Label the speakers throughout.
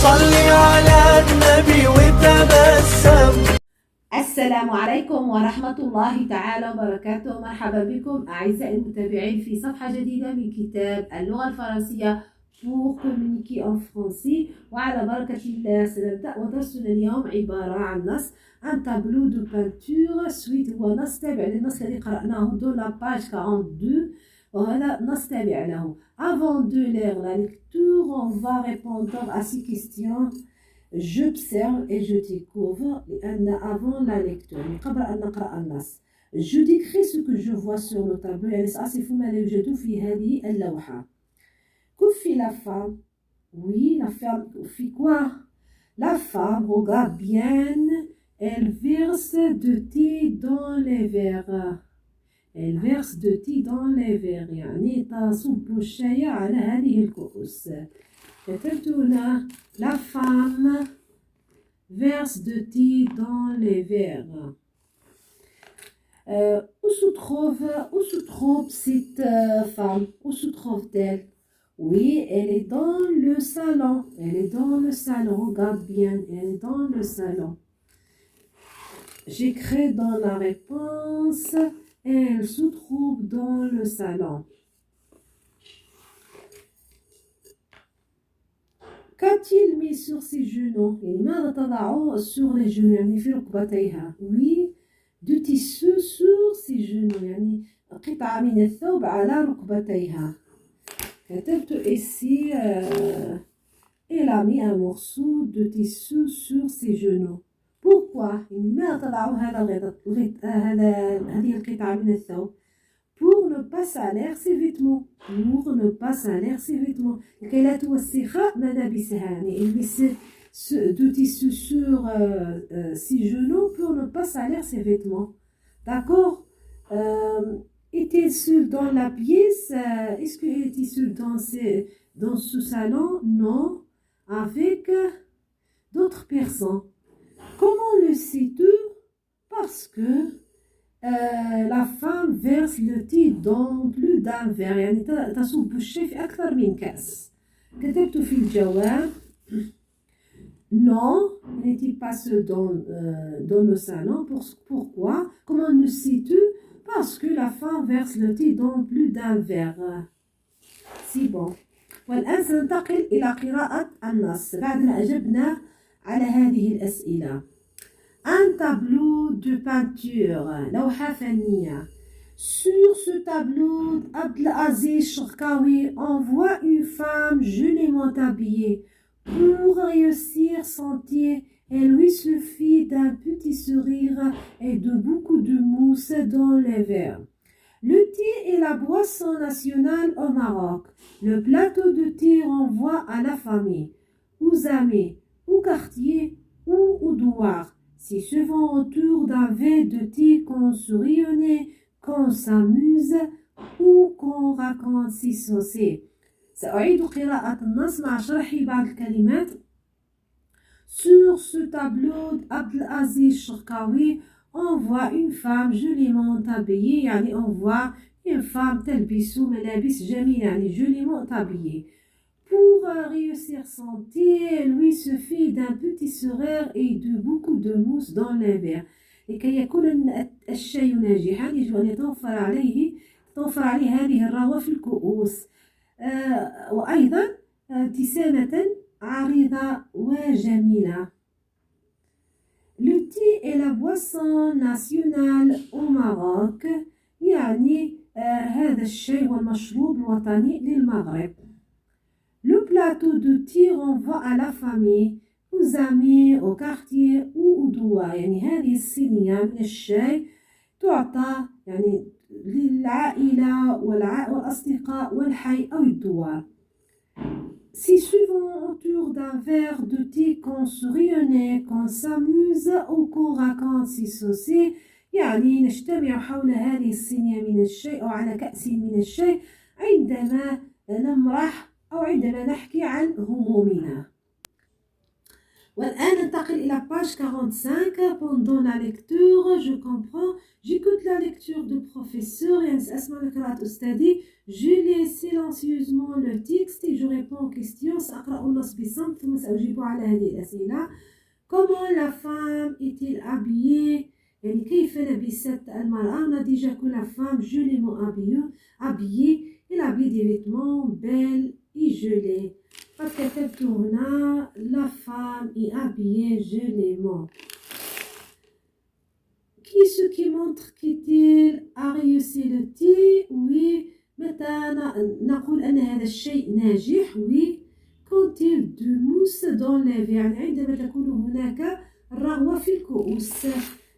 Speaker 1: صلي على النبي وتبسم.
Speaker 2: السلام عليكم ورحمة الله تعالى وبركاته. مرحبا بكم أعزائي المتابعين في صفحة جديدة من كتاب اللغة الفرنسية pour communiquer en français. وعلى بركة الله سنبدأ ودرسنا اليوم عبارة عن نص un tableau de peinture suite هو نص تابع للنص الذي قرأناه dans la page 42 وهذا نص تابع له. Avant de lire la lecture on va répondre à ces questions. J'observe et je découvre avant la lecture. قبل أن نقرأ النص. Je décris ce que je vois sur le tableau. يعني سأصف ما يوجد في هذه اللوحة. Que fait la femme? Oui, la femme fait quoi? La femme regarde bien. Elle verse de thé dans les verres. Elle verse de thé dans les verres. يعني تصب الشاي على هذه الكؤوس. كتبت هنا la femme verse de thé dans les verres. Où se trouve cette femme? Où se trouve-t-elle? Oui, elle est dans le salon. Elle est dans le salon. Regarde bien, elle est dans le salon. J'écris dans la réponse. Elle se trouve dans le salon. Qu'a-t-il mis sur ses genoux? ماذا تضع sur les genoux يعني في ركبتيها. Oui, du tissu sur ses genoux يعني قطعة من الثوب على ركبتيها. كتبت ici elle a mis un morceau de tissu sur ses genoux. Pourquoi? لماذا تضع هذه القطعة من الثوب? Pour ne pas salir ses vêtements. Pour ne pas salir ses vêtements. لكي لا توسخ ملابسها. يعني يلبس du tissu sur ses genoux pour ne pas salir ses vêtements. D'accord? Est-elle seule dans la pièce? Est-ce qu'elle était seule dans ce salon? Non. Avec d'autres personnes. Comment le sais-tu? Parce que la femme verse le thé dans plus d'un verre. يعني تصب الشاي في أكثر من كأس. كتبت في الجواب non, n'était pas seul dans le salon. Pourquoi? Comment le sais-tu? Parce que la femme verse le thé dans plus d'un verre. C'est bon. والآن سننتقل إلى قراءة النص بعد ما أجبنا على هذه الأسئلة. Un tableau de peinture, لوحة فنية. Sur ce tableau, Abdelaziz Cherkaoui envoie une femme joliment habillée. Pour réussir son thé, il lui suffit d'un petit sourire et de beaucoup de mousse dans les verres. Le thé est la boisson nationale au Maroc. Le plateau de thé renvoie à la famille, aux amis, au quartier ou au douar. C'est souvent autour d'un verre de thé qu'on se réunit, qu'on s'amuse ou qu'on raconte ses sauces. سأعيد قراءة النص مع شرح بعض الكلمات. Sur ce tableau, Abdelaziz Cherkaoui on voit une femme joliment habillée. يعني on voit une femme تلبس ملابس جميلة يعني joliment habillée. Pour réussir son thé, il lui suffit d'un petit sourire et de beaucoup de mousse dans les verres. لكي يكون الشاي ناجحا يجب أن توفر عليه هذه الرغوة في الكؤوس. وأيضا ابتسامة عريضة وجميلة. Le thé est la boisson nationale au Maroc. يعني هذا الشاي هو المشروب الوطني للمغرب. Le plateau de thé renvoie à la famille, aux amis, au quartier ou au douar. يعني هذه الصينية من الشاي تعطى يعني للعائلة والأصدقاء والحي أو الدوار. C'est souvent autour d'un verre de thé qu'on se réunit, qu'on s'amuse ou qu'on raconte ses sauces. يعني نجتمع حول هذه الصينية من الشاي أو على كأس من الشاي عندما نمرح أو عندما نحكي عن همومنا. والآن ننتقل إلى page 45. Pendant la lecture, je comprends, j'écoute la lecture du professeur. يعني سأسمع قراءة أستاذي. Je lis silencieusement le texte et je réponds aux questions. سأقرأ النص بصمت ثم سأجيب على هذه الأسئلة. Comment la femme est-elle habillée؟ يعني كيف لبست المرأة؟ On a déjà que la femme, joliment habillée. Elle habille des vêtements belles et gelés. قد كتبت هنا la femme est habillée joliment. Ce qui montre qu'elle a réussi le tir. Oui. متى نقول أن هذا الشيء ناجح؟ Oui. Quand il de mousse dans les verres. يعني عندما تكون هناك الرغوة في الكؤوس.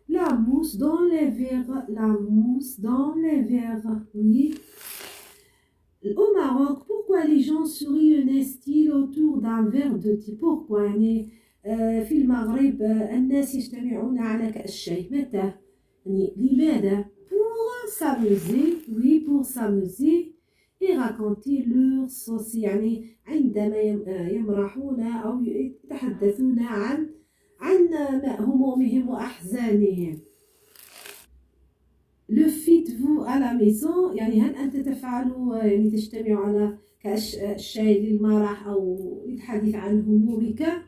Speaker 2: La mousse dans les verres. La mousse dans les verres. Oui. Au Maroc, pourquoi les gens sourient autour d'un verre de thé? Pourquoi؟ يعني في المغرب الناس يجتمعون على كأس شاي. متى؟ يعني لماذا؟ Pour s'amuser. Oui, pour s'amuser et raconter leur sauce. يعني عندما يمرحون أو يتحدثون عن همومهم وأحزانهم. Le faites-vous à la maison؟ يعني هل أنت تفعل يعني تجتمع على كأس الشاي للمرح أو للحديث عن همومك؟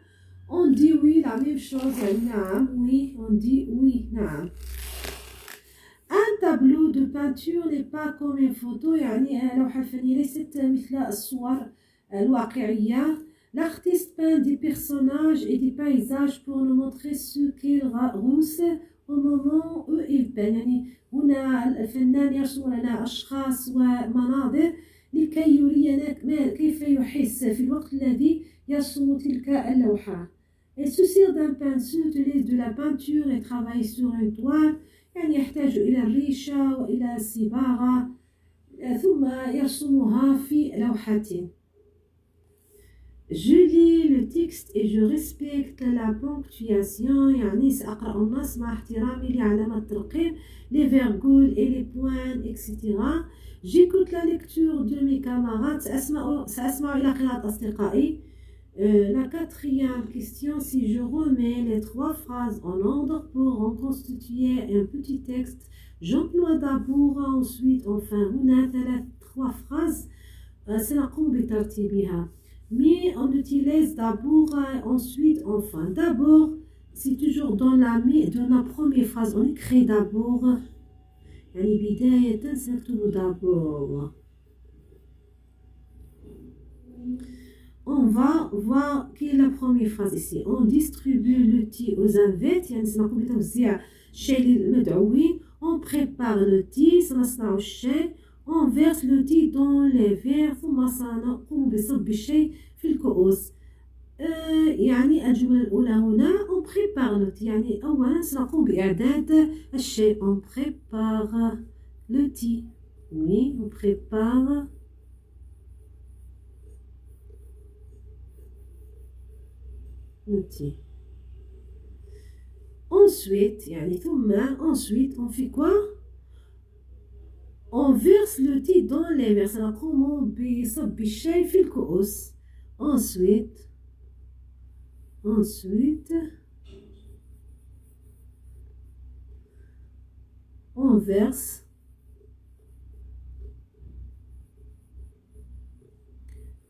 Speaker 2: On dit oui, la même chose. يعني نعم. Oui, on dit oui. نعم. Un tableau de peinture n'est pas comme une photo. يعني لوحة فنية ليست مثل الصور الواقعية. L'artiste peint des personnages et des paysages pour nous montrer ce qu'il ressent au moment où il peint. يعني هنا الفنان يرسم لنا أشخاص ومناظر لكي يرينا كيف يحس في الوقت الذي يرسم تلك اللوحة. Il se sert d'un pinceau, utilise de la peinture et travaille sur une toile. يعني يحتاج إلى الريشة وإلى الصباغة ثم يرسمها في لوحة. Je lis le texte et je respecte la ponctuation. يعني سأقرأ النص مع احترامي لعلامات الترقيم les virgules et les points etc. J'écoute la lecture de mes camarades. سأسمع إلى قراءة أصدقائي. La quatrième question, si je remets les trois phrases en ordre pour en constituer un petit texte, j'emploie d'abord, ensuite, enfin, هنا trois phrases. سنقوم بترتيبها. Mais on utilise d'abord, ensuite, enfin. D'abord, c'est toujours dans la première phrase. On écrit d'abord. يعني بداية سنكتب d'abord. On va voir quelle est la première phrase ici. On distribue le thé aux invités. يعني سنقوم بتوزيع الشاي للمدعوين. On prépare le thé. سنصنع الشاي. On verse le thé dans les verres. ثم سنقوم بصب الشاي في الكؤوس. يعني الجملة الأولى هنا on prépare le thé. يعني أولا سنقوم بإعداد الشاي. On prépare le thé. Oui, on prépare le thé. Ensuite, يعني ثم ensuite on fait quoi? On verse le thé dans les verres. سنقوم بصب الشاي في الكؤوس. Ensuite, on verse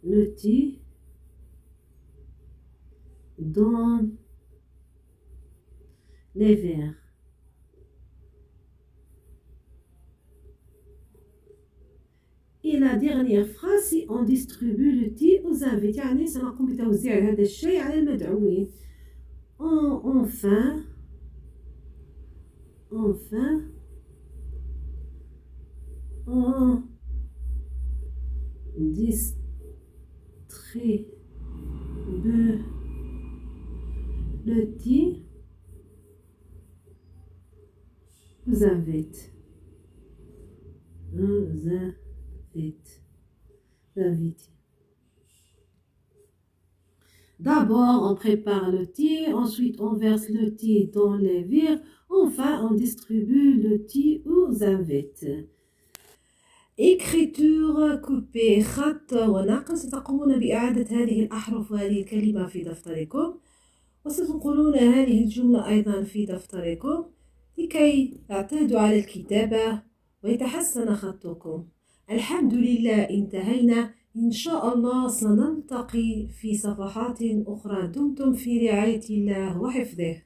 Speaker 2: le thé dans les verres. Et la dernière phrase, c'est on distribue le thé aux invités. يعني سنقوم بتوزيع هذا الشيء على المدعوين. Enfin, on distribue le thé aux invités. D'abord, on prépare le thé, ensuite on verse le thé dans les verres, enfin on distribue le thé aux invités. Écriture coupée خط ونقص. تقومون بإعادة هذه الأحرف وهذه الكلمة في دفتركم. وستنقلون هذه الجملة أيضا في دفتركم لكي تعتادوا على الكتابة ويتحسن خطكم. الحمد لله انتهينا. إن شاء الله سنلتقي في صفحات أخرى. دمتم في رعاية الله وحفظه.